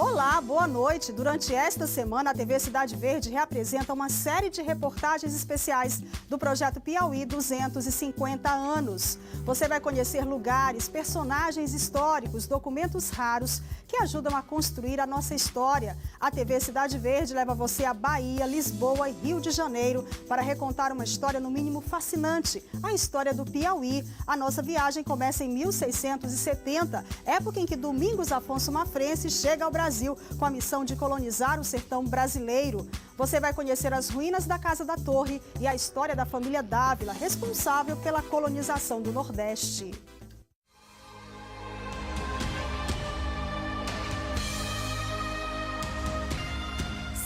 Olá, boa noite. Durante esta semana, a TV Cidade Verde reapresenta uma série de reportagens especiais do projeto Piauí 250 anos. Você vai conhecer lugares, personagens históricos, documentos raros que ajudam a construir a nossa história. A TV Cidade Verde leva você a Bahia, Lisboa e Rio de Janeiro para recontar uma história no mínimo fascinante, a história do Piauí. A nossa viagem começa em 1670, época em que Domingos Afonso Mafrense chega ao Brasil com a missão de colonizar o sertão brasileiro. Você vai conhecer as ruínas da Casa da Torre e a história da família Dávila, responsável pela colonização do Nordeste.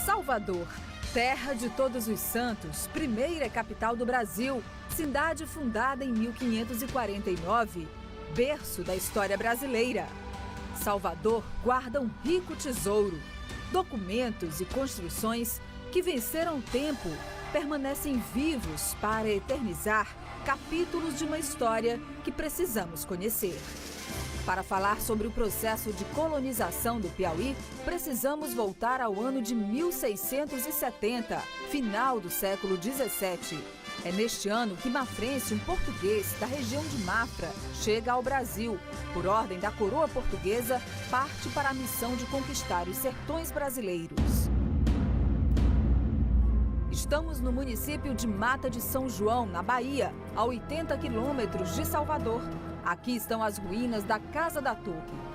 Salvador, terra de Todos os Santos, primeira capital do Brasil, cidade fundada em 1549, berço da história brasileira. Salvador guarda um rico tesouro. Documentos e construções que venceram o tempo permanecem vivos para eternizar capítulos de uma história que precisamos conhecer. Para falar sobre o processo de colonização do Piauí, precisamos voltar ao ano de 1670, final do século 17. É neste ano que Mafrense, um português da região de Mafra, chega ao Brasil. Por ordem da coroa portuguesa, parte para a missão de conquistar os sertões brasileiros. Estamos no município de Mata de São João, na Bahia, a 80 quilômetros de Salvador. Aqui estão as ruínas da Casa da Torre.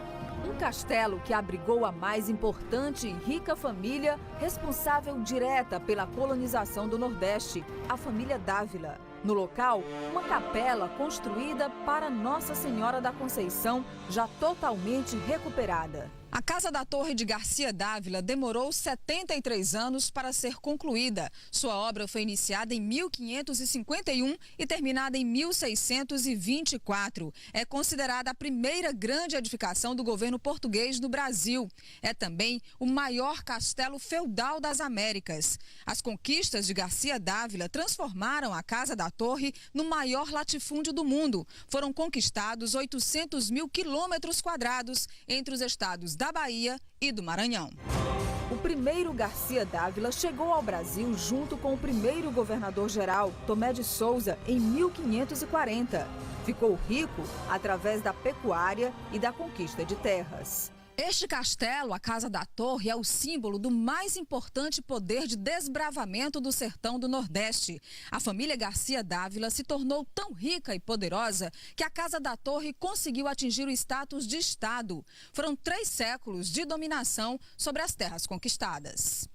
Um castelo que abrigou a mais importante e rica família responsável direta pela colonização do Nordeste, a família Dávila. No local, uma capela construída para Nossa Senhora da Conceição, já totalmente recuperada. A Casa da Torre de Garcia Dávila demorou 73 anos para ser concluída. Sua obra foi iniciada em 1551 e terminada em 1624. É considerada a primeira grande edificação do governo português no Brasil. É também o maior castelo feudal das Américas. As conquistas de Garcia Dávila transformaram a Casa da Torre no maior latifúndio do mundo. Foram conquistados 800 mil quilômetros quadrados entre os estados da Bahia e do Maranhão. O primeiro Garcia Dávila chegou ao Brasil junto com o primeiro governador-geral, Tomé de Souza, em 1540. Ficou rico através da pecuária e da conquista de terras. Este castelo, a Casa da Torre, é o símbolo do mais importante poder de desbravamento do sertão do Nordeste. A família Garcia Dávila se tornou tão rica e poderosa que a Casa da Torre conseguiu atingir o status de Estado. Foram 3 séculos de dominação sobre as terras conquistadas.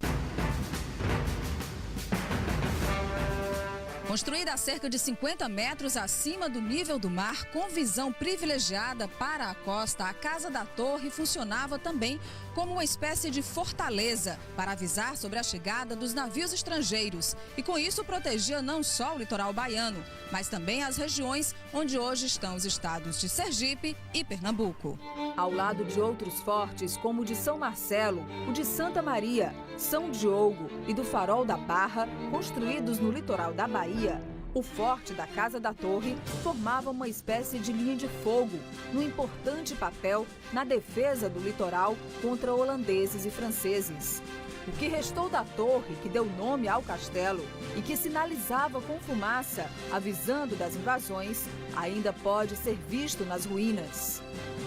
Construída a cerca de 50 metros acima do nível do mar, com visão privilegiada para a costa, a Casa da Torre funcionava também como uma espécie de fortaleza para avisar sobre a chegada dos navios estrangeiros. E com isso protegia não só o litoral baiano, mas também as regiões onde hoje estão os estados de Sergipe e Pernambuco. Ao lado de outros fortes, como o de São Marcelo, o de Santa Maria, São Diogo e do Farol da Barra, construídos no litoral da Bahia, o forte da Casa da Torre formava uma espécie de linha de fogo, num importante papel na defesa do litoral contra holandeses e franceses. O que restou da torre, que deu nome ao castelo e que sinalizava com fumaça, avisando das invasões, ainda pode ser visto nas ruínas.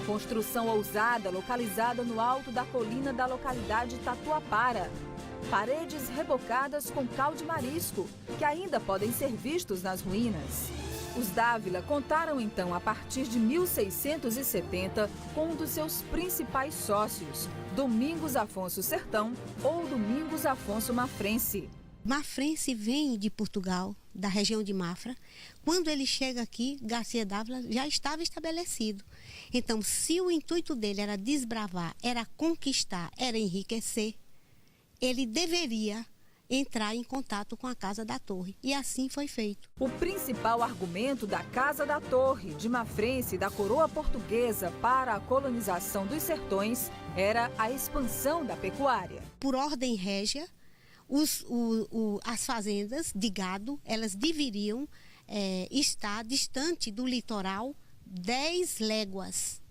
Construção ousada localizada no alto da colina da localidade Tatuapara. Paredes rebocadas com cal de marisco, que ainda podem ser vistos nas ruínas. Os Dávila contaram então, a partir de 1670, com um dos seus principais sócios, Domingos Afonso Sertão ou Domingos Afonso Mafrense. Mafrense vem de Portugal, da região de Mafra. Quando ele chega aqui, Garcia Dávila já estava estabelecido. Então, se o intuito dele era desbravar, era conquistar, era enriquecer, ele deveria entrar em contato com a Casa da Torre. E assim foi feito. O principal argumento da Casa da Torre, de Mafrense e da coroa portuguesa para a colonização dos sertões era a expansão da pecuária. Por ordem régia, as fazendas de gado, elas deveriam estar distante do litoral 10 léguas.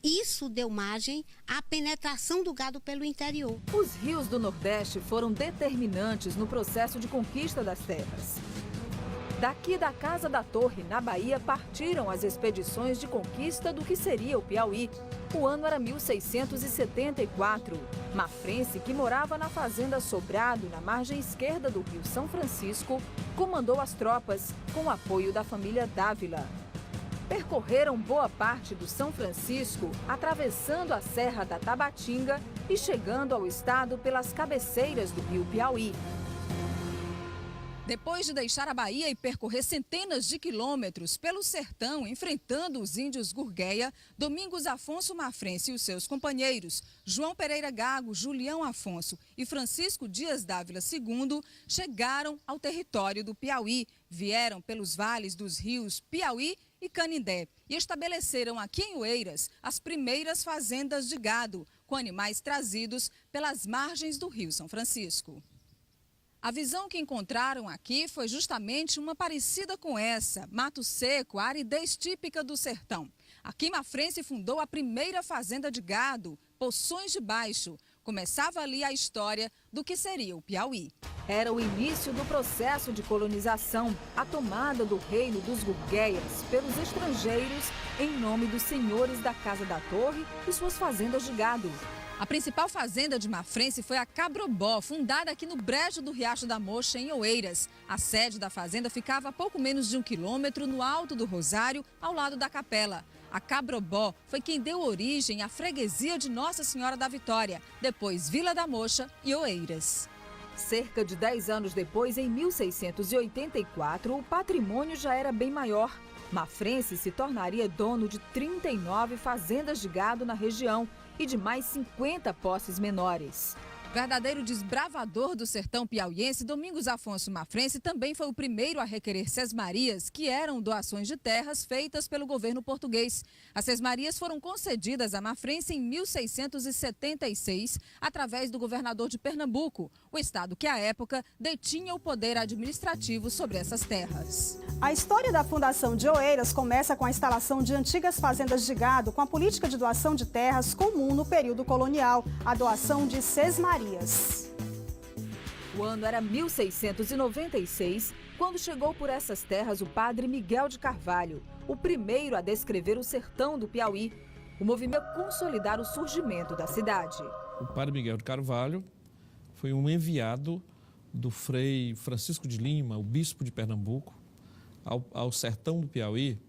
Isso deu margem à penetração do gado pelo interior. Os rios do Nordeste foram determinantes no processo de conquista das terras. Daqui da Casa da Torre, na Bahia, partiram as expedições de conquista do que seria o Piauí. O ano era 1674. Mafrense, que morava na fazenda Sobrado, na margem esquerda do rio São Francisco, comandou as tropas com o apoio da família Dávila. Percorreram boa parte do São Francisco, atravessando a Serra da Tabatinga e chegando ao estado pelas cabeceiras do rio Piauí. Depois de deixar a Bahia e percorrer centenas de quilômetros pelo sertão, enfrentando os índios Gurgueia, Domingos Afonso Mafrense e os seus companheiros, João Pereira Gago, Julião Afonso e Francisco Dias Dávila II, chegaram ao território do Piauí. Vieram pelos vales dos rios Piauí e Canindé e estabeleceram aqui em Oeiras as primeiras fazendas de gado, com animais trazidos pelas margens do rio São Francisco. A visão que encontraram aqui foi justamente uma parecida com essa, mato seco, a aridez típica do sertão. Aqui Mafrense fundou a primeira fazenda de gado, Poções de Baixo. Começava ali a história do que seria o Piauí. Era o início do processo de colonização, a tomada do reino dos Gurgueias pelos estrangeiros em nome dos senhores da Casa da Torre e suas fazendas de gado. A principal fazenda de Mafrense foi a Cabrobó, fundada aqui no brejo do Riacho da Mocha, em Oeiras. A sede da fazenda ficava a pouco menos de 1 quilômetro no Alto do Rosário, ao lado da capela. A Cabrobó foi quem deu origem à freguesia de Nossa Senhora da Vitória, depois Vila da Mocha e Oeiras. Cerca de 10 anos depois, em 1684, o patrimônio já era bem maior. Mafrense se tornaria dono de 39 fazendas de gado na região e de mais 50 posses menores. Verdadeiro desbravador do sertão piauiense, Domingos Afonso Mafrense também foi o primeiro a requerer sesmarias, que eram doações de terras feitas pelo governo português. As sesmarias foram concedidas a Mafrense em 1676, através do governador de Pernambuco, o estado que, à época, detinha o poder administrativo sobre essas terras. A história da fundação de Oeiras começa com a instalação de antigas fazendas de gado, com a política de doação de terras comum no período colonial, a doação de sesmarias. O ano era 1696, quando chegou por essas terras o padre Miguel de Carvalho, o primeiro a descrever o sertão do Piauí. O movimento consolidar o surgimento da cidade. O padre Miguel de Carvalho foi um enviado do frei Francisco de Lima, o bispo de Pernambuco, ao sertão do Piauí,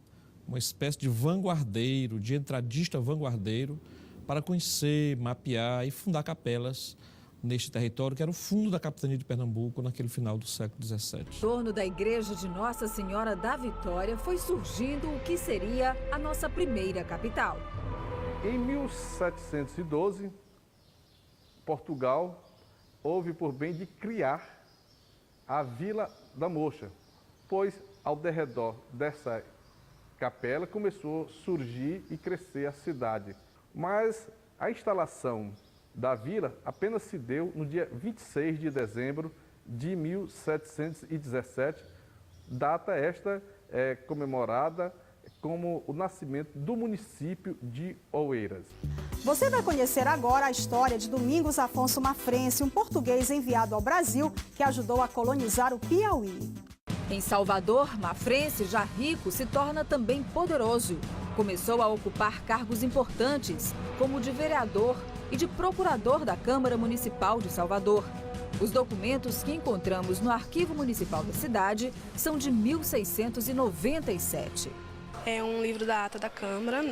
uma espécie de vanguardeiro, de entradista vanguardeiro, para conhecer, mapear e fundar capelas neste território, que era o fundo da capitania de Pernambuco naquele final do século XVII. Em torno da igreja de Nossa Senhora da Vitória foi surgindo o que seria a nossa primeira capital. Em 1712, Portugal houve por bem de criar a Vila da Mocha, pois ao derredor dessa capela começou a surgir e crescer a cidade. Mas a instalação da vila apenas se deu no dia 26 de dezembro de 1717, data esta comemorada como o nascimento do município de Oeiras. Você vai conhecer agora a história de Domingos Afonso Mafrense, um português enviado ao Brasil que ajudou a colonizar o Piauí. Em Salvador, Mafrense, já rico, se torna também poderoso. Começou a ocupar cargos importantes, como o de vereador e de procurador da Câmara Municipal de Salvador. Os documentos que encontramos no Arquivo Municipal da cidade são de 1697. É um livro da ata da Câmara,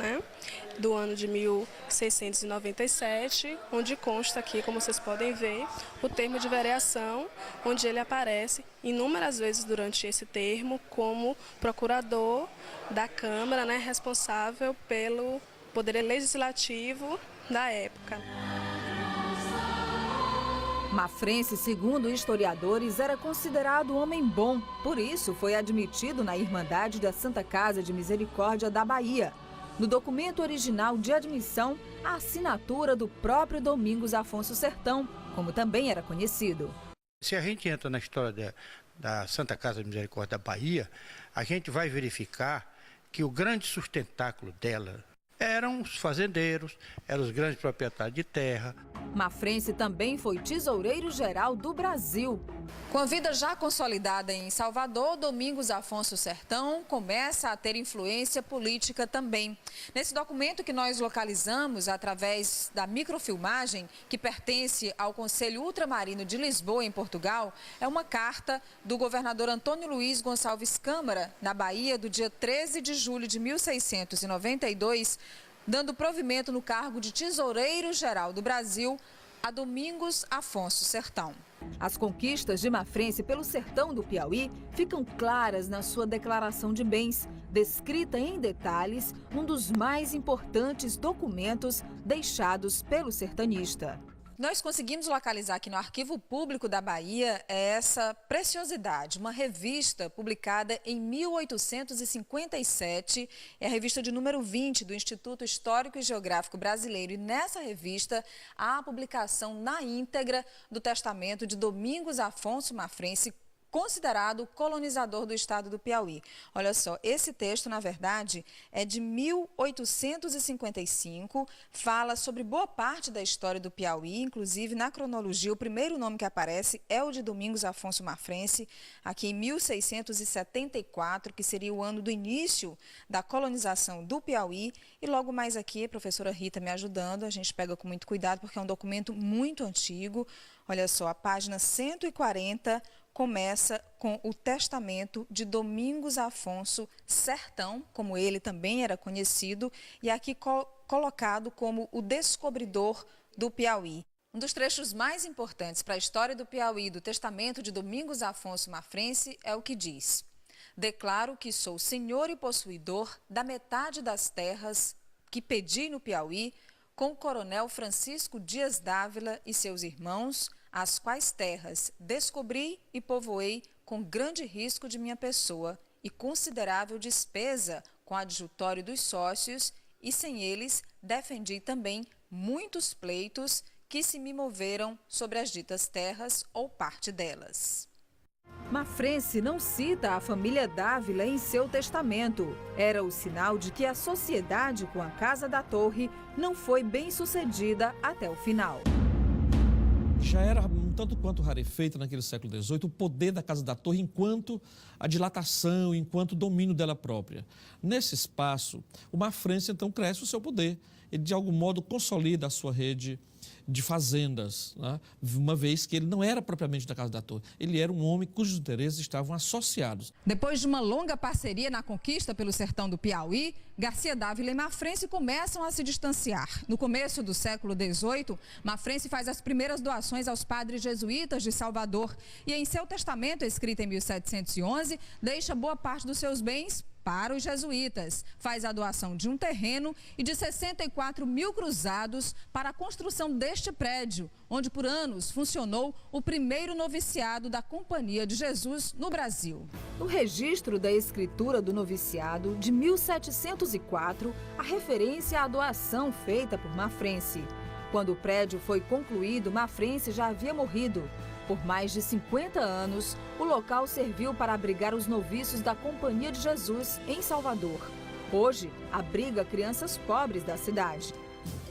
do ano de 1697, onde consta aqui, como vocês podem ver, o termo de vereação, onde ele aparece inúmeras vezes durante esse termo como procurador da Câmara, responsável pelo poder legislativo da época. Mafrense, segundo historiadores, era considerado homem bom. Por isso, foi admitido na Irmandade da Santa Casa de Misericórdia da Bahia. No documento original de admissão, a assinatura do próprio Domingos Afonso Sertão, como também era conhecido. Se a gente entra na história da Santa Casa de Misericórdia da Bahia, a gente vai verificar que o grande sustentáculo dela Eram os fazendeiros, eram os grandes proprietários de terra. Mafrense também foi tesoureiro-geral do Brasil. Com a vida já consolidada em Salvador, Domingos Afonso Sertão começa a ter influência política também. Nesse documento que nós localizamos através da microfilmagem, que pertence ao Conselho Ultramarino de Lisboa, em Portugal, é uma carta do governador Antônio Luiz Gonçalves Câmara, na Bahia, do dia 13 de julho de 1692, dando provimento no cargo de tesoureiro-geral do Brasil a Domingos Afonso Sertão. As conquistas de Mafrense pelo sertão do Piauí ficam claras na sua declaração de bens, descrita em detalhes num dos mais importantes documentos deixados pelo sertanista. Nós conseguimos localizar aqui no Arquivo Público da Bahia essa preciosidade, uma revista publicada em 1857, é a revista de número 20 do Instituto Histórico e Geográfico Brasileiro. E nessa revista há a publicação na íntegra do testamento de Domingos Afonso Mafrense, considerado colonizador do estado do Piauí. Olha só, esse texto, na verdade, é de 1855, fala sobre boa parte da história do Piauí, inclusive na cronologia, o primeiro nome que aparece é o de Domingos Afonso Mafrense, aqui em 1674, que seria o ano do início da colonização do Piauí. E logo mais aqui, a professora Rita me ajudando, a gente pega com muito cuidado, porque é um documento muito antigo. Olha só, a página 140 começa com o testamento de Domingos Afonso Sertão, como ele também era conhecido, e aqui colocado como o descobridor do Piauí. Um dos trechos mais importantes para a história do Piauí do testamento de Domingos Afonso Mafrense é o que diz: declaro que sou senhor e possuidor da metade das terras que pedi no Piauí com o coronel Francisco Dias Dávila e seus irmãos, as quais terras descobri e povoei com grande risco de minha pessoa e considerável despesa com adjutório dos sócios, e sem eles defendi também muitos pleitos que se me moveram sobre as ditas terras ou parte delas. Mafrense não cita a família Dávila em seu testamento. Era o sinal de que a sociedade com a Casa da Torre não foi bem sucedida até o final. Já era um tanto quanto rarefeita naquele século XVIII o poder da Casa da Torre enquanto a dilatação, enquanto domínio dela própria. Nesse espaço, o Mafrense então cresce o seu poder. Ele de algum modo consolida a sua rede de fazendas, né? Uma vez que ele não era propriamente da Casa da Torre, ele era um homem cujos interesses estavam associados. Depois de uma longa parceria na conquista pelo sertão do Piauí, Garcia Dávila e Mafrense começam a se distanciar. No começo do século XVIII, Mafrense faz as primeiras doações aos padres jesuítas de Salvador e em seu testamento, escrito em 1711, deixa boa parte dos seus bens para os jesuítas. Faz a doação de um terreno e de 64 mil cruzados para a construção deste prédio, onde por anos funcionou o primeiro noviciado da Companhia de Jesus no Brasil. No registro da escritura do noviciado de 1704, a referência à doação feita por Mafrense. Quando o prédio foi concluído, Mafrense já havia morrido. Por mais de 50 anos, o local serviu para abrigar os noviços da Companhia de Jesus em Salvador. Hoje, abriga crianças pobres da cidade.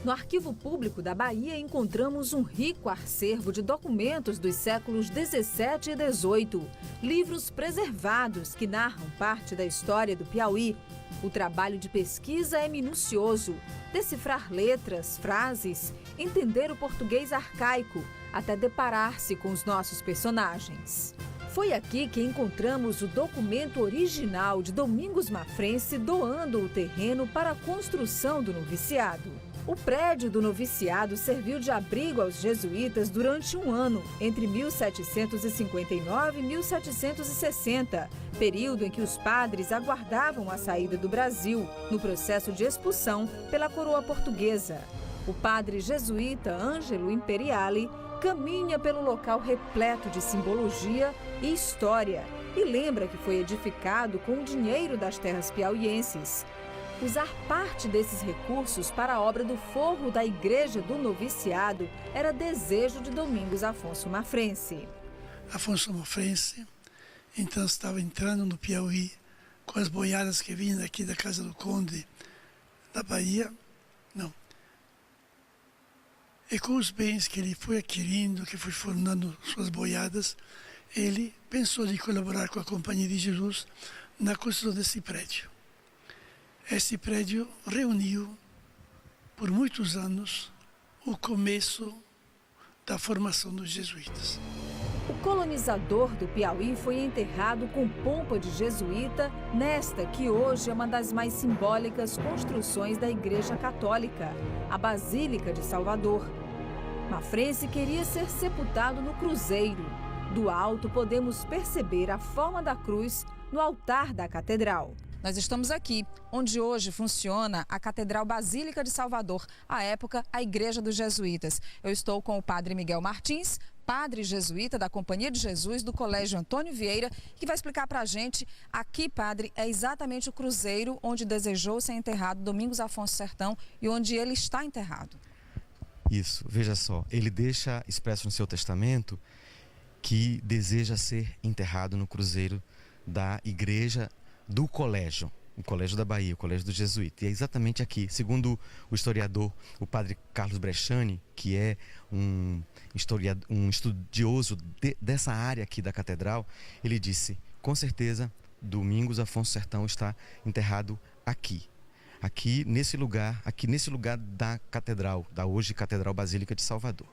No Arquivo Público da Bahia, encontramos um rico acervo de documentos dos séculos 17 e 18, livros preservados que narram parte da história do Piauí. O trabalho de pesquisa é minucioso. Decifrar letras, frases, entender o português arcaico, até deparar-se com os nossos personagens. Foi aqui que encontramos o documento original de Domingos Mafrense doando o terreno para a construção do noviciado. O prédio do noviciado serviu de abrigo aos jesuítas durante um ano, entre 1759 e 1760, período em que os padres aguardavam a saída do Brasil, no processo de expulsão pela coroa portuguesa. O padre jesuíta Ângelo Imperiale caminha pelo local repleto de simbologia e história e lembra que foi edificado com o dinheiro das terras piauienses. Usar parte desses recursos para a obra do forro da Igreja do Noviciado era desejo de Domingos Afonso Mafrense. Afonso Mafrense, então, estava entrando no Piauí com as boiadas que vinham daqui da Casa do Conde, da Bahia, não. E com os bens que ele foi adquirindo, que foi formando suas boiadas, ele pensou de colaborar com a Companhia de Jesus na construção desse prédio. Esse prédio reuniu, por muitos anos, o começo da formação dos jesuítas. O colonizador do Piauí foi enterrado com pompa de jesuíta nesta que hoje é uma das mais simbólicas construções da Igreja Católica, a Basílica de Salvador. Mafrense queria ser sepultado no cruzeiro. Do alto podemos perceber a forma da cruz no altar da catedral. Nós estamos aqui, onde hoje funciona a Catedral Basílica de Salvador, à época a Igreja dos Jesuítas. Eu estou com o padre Miguel Martins, padre jesuíta da Companhia de Jesus do Colégio Antônio Vieira, que vai explicar para a gente, aqui, padre, é exatamente o cruzeiro onde desejou ser enterrado Domingos Afonso Sertão e onde ele está enterrado. Isso, veja só, ele deixa expresso no seu testamento que deseja ser enterrado no cruzeiro da igreja do colégio, o Colégio da Bahia, o Colégio do Jesuíta. E é exatamente aqui, segundo o historiador, o padre Carlos Brechani, que é um estudioso dessa área aqui da catedral, ele disse, com certeza, Domingos Afonso Sertão está enterrado aqui nesse lugar da catedral, da hoje Catedral Basílica de Salvador.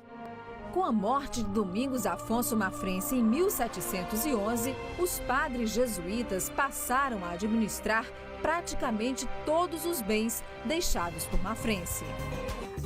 Com a morte de Domingos Afonso Mafrense em 1711, os padres jesuítas passaram a administrar praticamente todos os bens deixados por Mafrense.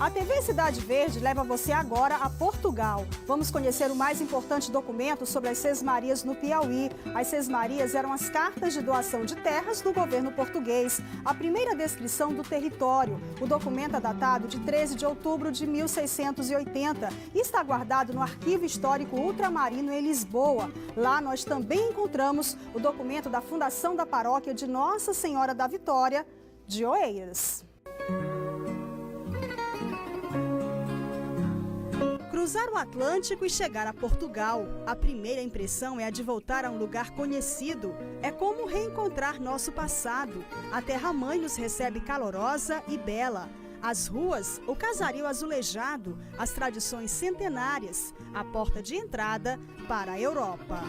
A TV Cidade Verde leva você agora a Portugal. Vamos conhecer o mais importante documento sobre as Sesmarias no Piauí. As Sesmarias eram as cartas de doação de terras do governo português. A primeira descrição do território. O documento é datado de 13 de outubro de 1680 e está guardado no Arquivo Histórico Ultramarino em Lisboa. Lá nós também encontramos o documento da fundação da paróquia de Nossa Senhora da Vitória de Oeiras. Cruzar o Atlântico e chegar a Portugal. A primeira impressão é a de voltar a um lugar conhecido. É como reencontrar nosso passado. A terra-mãe nos recebe calorosa e bela. As ruas, o casario azulejado, as tradições centenárias, a porta de entrada para a Europa.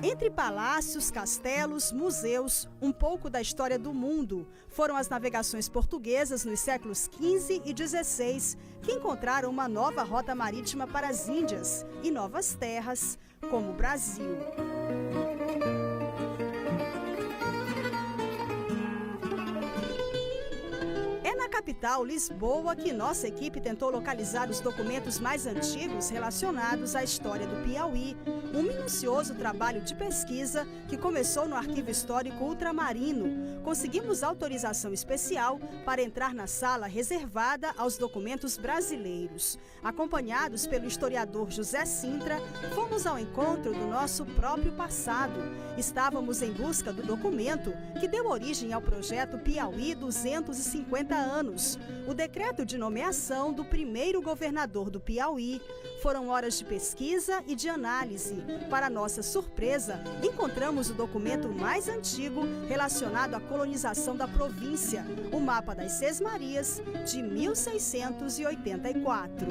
Entre palácios, castelos, museus, um pouco da história do mundo, foram as navegações portuguesas nos séculos XV e XVI que encontraram uma nova rota marítima para as Índias e novas terras, como o Brasil. É na capital, Lisboa, que nossa equipe tentou localizar os documentos mais antigos relacionados à história do Piauí. Um minucioso trabalho de pesquisa que começou no Arquivo Histórico Ultramarino. Conseguimos autorização especial para entrar na sala reservada aos documentos brasileiros. Acompanhados pelo historiador José Sintra, fomos ao encontro do nosso próprio passado. Estávamos em busca do documento que deu origem ao projeto Piauí 250 anos, o decreto de nomeação do primeiro governador do Piauí. Foram horas de pesquisa e de análise. Para nossa surpresa, encontramos o documento mais antigo relacionado à colonização da província, o Mapa das Sesmarias, de 1684.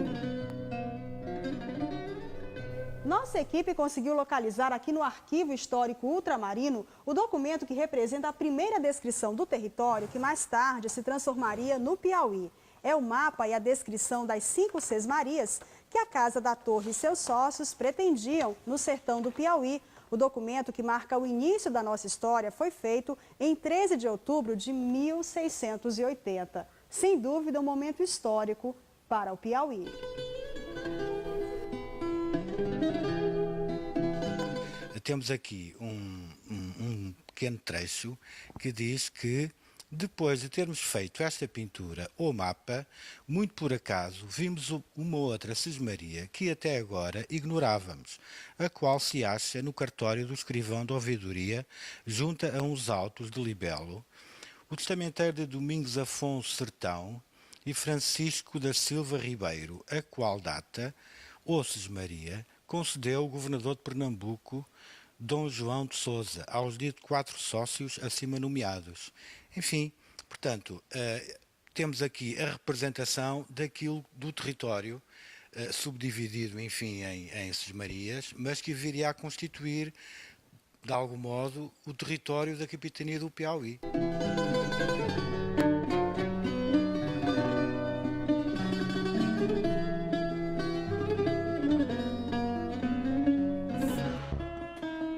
Nossa equipe conseguiu localizar aqui no Arquivo Histórico Ultramarino o documento que representa a primeira descrição do território que mais tarde se transformaria no Piauí. É o mapa e a descrição das 5 Sesmarias que a Casa da Torre e seus sócios pretendiam no sertão do Piauí. O documento que marca o início da nossa história foi feito em 13 de outubro de 1680. Sem dúvida, um momento histórico para o Piauí. Temos aqui um pequeno trecho que diz que depois de termos feito esta pintura ou mapa, muito por acaso vimos uma outra Sesmaria que até agora ignorávamos, a qual se acha no cartório do escrivão da ouvidoria, junto a uns autos de libelo, o testamenteiro de Domingos Afonso Sertão e Francisco da Silva Ribeiro, a qual data, ou Sesmaria, concedeu o governador de Pernambuco Dom João de Sousa, aos de 4 sócios acima nomeados. Enfim, portanto, temos aqui a representação daquilo do território subdividido, enfim, em Sesmarias, mas que viria a constituir, de algum modo, o território da capitania do Piauí.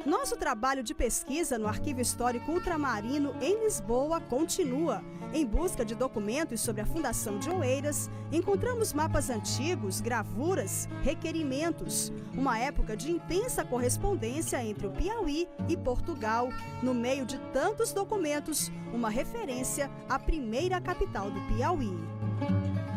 Nosso trabalho de pesquisa no Arquivo Histórico Ultramarino, em Lisboa, continua. Em busca de documentos sobre a fundação de Oeiras, encontramos mapas antigos, gravuras, requerimentos. Uma época de intensa correspondência entre o Piauí e Portugal. No meio de tantos documentos, uma referência à primeira capital do Piauí.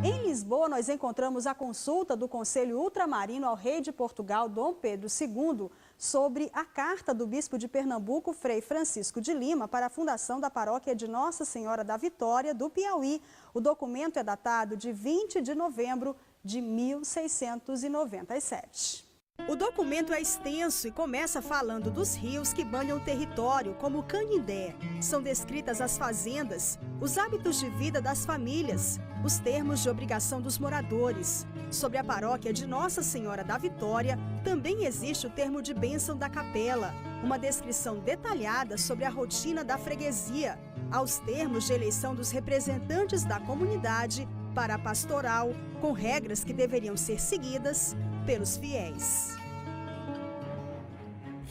Em Lisboa, nós encontramos a consulta do Conselho Ultramarino ao rei de Portugal, Dom Pedro II, sobre a carta do bispo de Pernambuco, Frei Francisco de Lima, para a fundação da paróquia de Nossa Senhora da Vitória, do Piauí. O documento é datado de 20 de novembro de 1697. O documento é extenso e começa falando dos rios que banham o território, como o Canindé. São descritas as fazendas, os hábitos de vida das famílias, os termos de obrigação dos moradores. Sobre a paróquia de Nossa Senhora da Vitória, também existe o termo de bênção da capela, uma descrição detalhada sobre a rotina da freguesia, aos termos de eleição dos representantes da comunidade para a pastoral, com regras que deveriam ser seguidas pelos fiéis.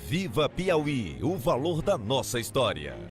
Viva Piauí, o valor da nossa história.